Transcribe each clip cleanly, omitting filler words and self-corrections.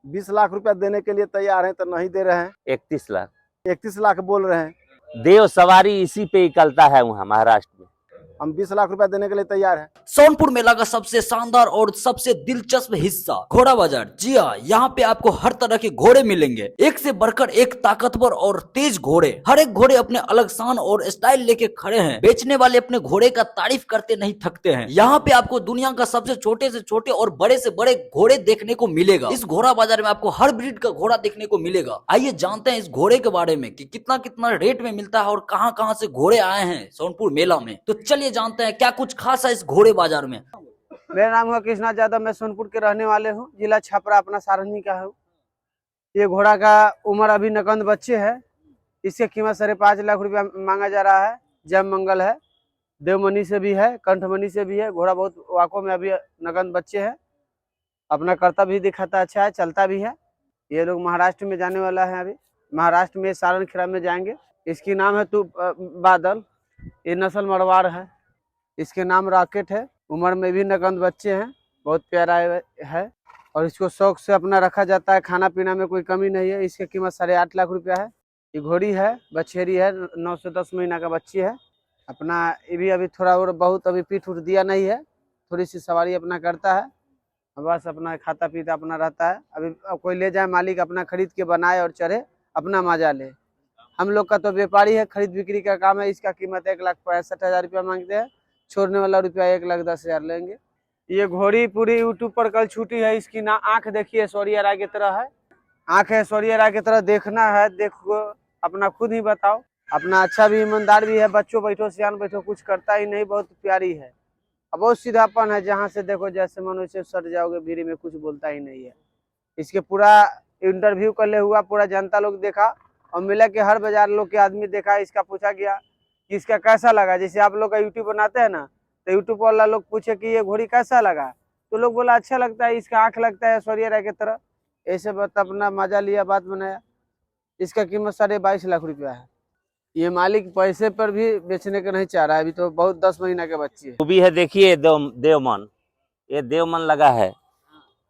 20 लाख रुपया देने के लिए तैयार हैं तो नहीं दे रहे हैं। 31 लाख। 31 लाख बोल रहे हैं। देव सवारी इसी पे निकलता है वहाँ महाराष्ट्र में। हम 20 लाख रुपया देने के लिए तैयार हैं। सोनपुर मेला का सबसे शानदार और सबसे दिलचस्प हिस्सा घोड़ा बाजार। जी हाँ, यहाँ पे आपको हर तरह के घोड़े मिलेंगे, एक से बढ़कर एक ताकतवर और तेज घोड़े। हर एक घोड़े अपने अलग शान और स्टाइल लेके खड़े हैं। बेचने वाले अपने घोड़े का तारीफ करते नहीं थकते हैं। यहाँ पे आपको दुनिया का सबसे छोटे से छोटे और बड़े से बड़े घोड़े देखने को मिलेगा। इस घोड़ा बाजार में आपको हर ब्रीड का घोड़ा देखने को मिलेगा। आइए जानते हैं इस घोड़े के बारे में कि कितना कितना रेट में मिलता है और कहाँ कहाँ से घोड़े आए हैं सोनपुर मेला में। तो चलिए जानते हैं क्या कुछ खास है इस घोड़े बाजार में। मेरा नाम है कृष्णा यादव, मैं सोनपुर के रहने वाले हूँ, जिला छपरा अपना सारंगी का हूँ। ये घोड़ा का उम्र अभी नकंद बच्चे है। इसकी कीमत 5.5 लाख रुपया मांगा जा रहा है। जय मंगल है, देवमणि से भी है, कंठमणि से भी है। घोड़ा बहुत वाकों में अभी नकंद बच्चे है। अपना करतब भी दिखाता अच्छा है, चलता भी है। ये लोग महाराष्ट्र में जाने वाला है। अभी महाराष्ट्र में सारनखेड़ा में जाएंगे। इसकी नाम है बादल। ये नस्ल मरवाड़ है। इसके नाम रॉकेट है। उम्र में भी नकंद बच्चे हैं, बहुत प्यारा है और इसको शौक से अपना रखा जाता है। खाना पीना में कोई कमी नहीं है। इसकी कीमत 8.5 लाख रुपया है। ये घोड़ी है, बछेरी है, 9 से 10 महीना का बच्ची है। अपना ये भी अभी थोड़ा और बहुत अभी पीठ उठ दिया नहीं है, थोड़ी सी सवारी अपना करता है, बस अपना खाता पीता अपना रहता है। अभी कोई ले जाए मालिक अपना खरीद के बनाए और चढ़े, अपना मजा ले। हम लोग का तो व्यापारी है, खरीद बिक्री का काम है। इसका कीमत 1,65,000 रुपया मांगते हैं। छोड़ने वाला रुपया 1,10,000 लेंगे। ये घोड़ी पूरी यूट्यूब पर कल छूटी है। इसकी ना आंख देखिए सौरिया राय की तरह है। आंख है सौरिया राय की तरह, देखना है देखो, अपना खुद ही बताओ। अपना अच्छा भी, ईमानदार भी है। बच्चों बैठो, सियान बैठो, कुछ करता ही नहीं, बहुत प्यारी है। अब बहुत सीधापन है, जहाँ से देखो जैसे मनो से सट जाओगे भीड़ में, कुछ बोलता ही नहीं है। इसके पूरा इंटरव्यू कर ले हुआ, पूरा जनता लोग देखा और मिला के हर बाजार लोग के आदमी देखा। इसका पूछा गया कि इसका कैसा लगा। जैसे आप लोग का यूट्यूब बनाते हैं ना, तो यूट्यूब वाला लोग पूछे कि ये घोड़ी कैसा लगा, तो लोग बोला अच्छा लगता है, इसका आंख लगता है सौरिया राय की तरह। ऐसे बात अपना मजा लिया, बात बनाया। इसका कीमत 22.5 लाख रुपया है। ये मालिक पैसे पर भी बेचने का नहीं चाह रहा है। अभी तो बहुत 10 महीना के बच्ची है। वो भी है, देखिए देवमन, ये देवमन लगा है।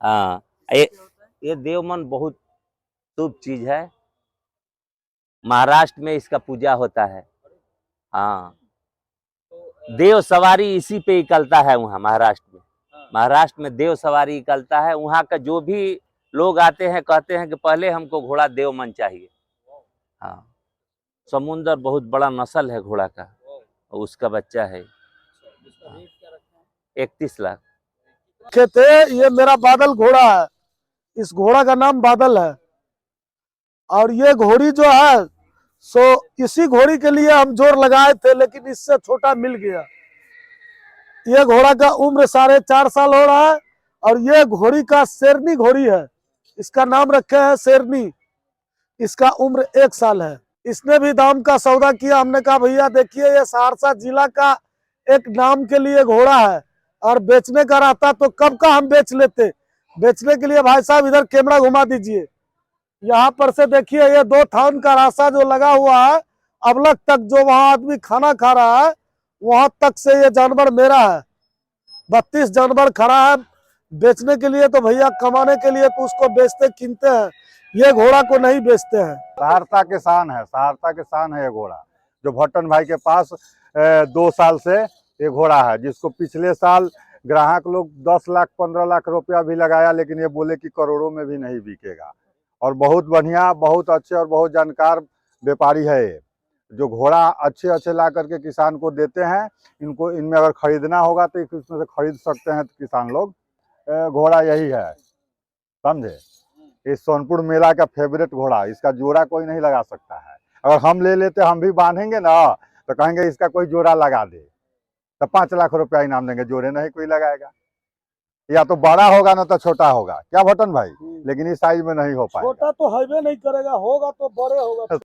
हाँ, ये देवमन बहुत शुभ चीज है। महाराष्ट्र में इसका पूजा होता है। हाँ, देव सवारी इसी पे निकलता है वहाँ महाराष्ट्र में। महाराष्ट्र में देव सवारी निकलता है। वहाँ का जो भी लोग आते हैं कहते हैं कि पहले हमको घोड़ा देवमन चाहिए। हाँ, समुंदर बहुत बड़ा नस्ल है घोड़ा का, उसका बच्चा है। 31 लाख। थे ये मेरा बादल घोड़ा है। इस घोड़ा का नाम बादल है और ये घोड़ी जो है सो इसी घोड़ी के लिए हम जोर लगाए थे, लेकिन इससे छोटा मिल गया। ये घोड़ा का उम्र 4.5 साल हो रहा है और ये घोड़ी का शेरनी घोड़ी है। इसका नाम रखे हैं शेरनी। इसका उम्र 1 साल है। इसने भी दाम का सौदा किया। हमने कहा भैया देखिए ये सहरसा जिला का एक नाम के लिए घोड़ा है और बेचने का रहता तो कब का हम बेच लेते। बेचने के लिए भाई साहब इधर कैमरा घुमा दीजिए। यहाँ पर से देखिए ये 2 थान का रास्ता जो लगा हुआ है, अबलग तक जो वहाँ आदमी खाना खा रहा है वहां तक से ये जानवर मेरा है। 32 जानवर खड़ा है बेचने के लिए, तो भैया कमाने के लिए तो उसको बेचते कीनते हैं, ये घोड़ा को नहीं बेचते हैं। सहरसा के शान है, सहरसा के शान है ये घोड़ा, जो भट्टन भाई के पास 2 साल से ये घोड़ा है, जिसको पिछले साल ग्राहक लोग 10 लाख 15 लाख रुपया भी लगाया, लेकिन ये बोले कि करोड़ों में भी नहीं बिकेगा। और बहुत बढ़िया, बहुत अच्छे और बहुत जानकार व्यापारी है ये, जो घोड़ा अच्छे ला करके किसान को देते हैं। इनको इनमें अगर खरीदना होगा तो इसमें से खरीद सकते हैं किसान लोग। घोड़ा यही है, समझे। इस सोनपुर मेला का फेवरेट घोड़ा, इसका जोड़ा कोई नहीं लगा सकता है। अगर हम ले लेते, हम भी बांधेंगे ना, तो कहेंगे इसका कोई जोड़ा लगा दे, तो 5 लाख रुपया इनाम देंगे। जोड़े नहीं कोई लगाएगा। या तो बड़ा होगा ना तो छोटा होगा, क्या भट्टन भाई, लेकिन इस साइज में नहीं हो पाएगा। छोटा तो हाईवे नहीं करेगा, होगा तो बड़े होगा।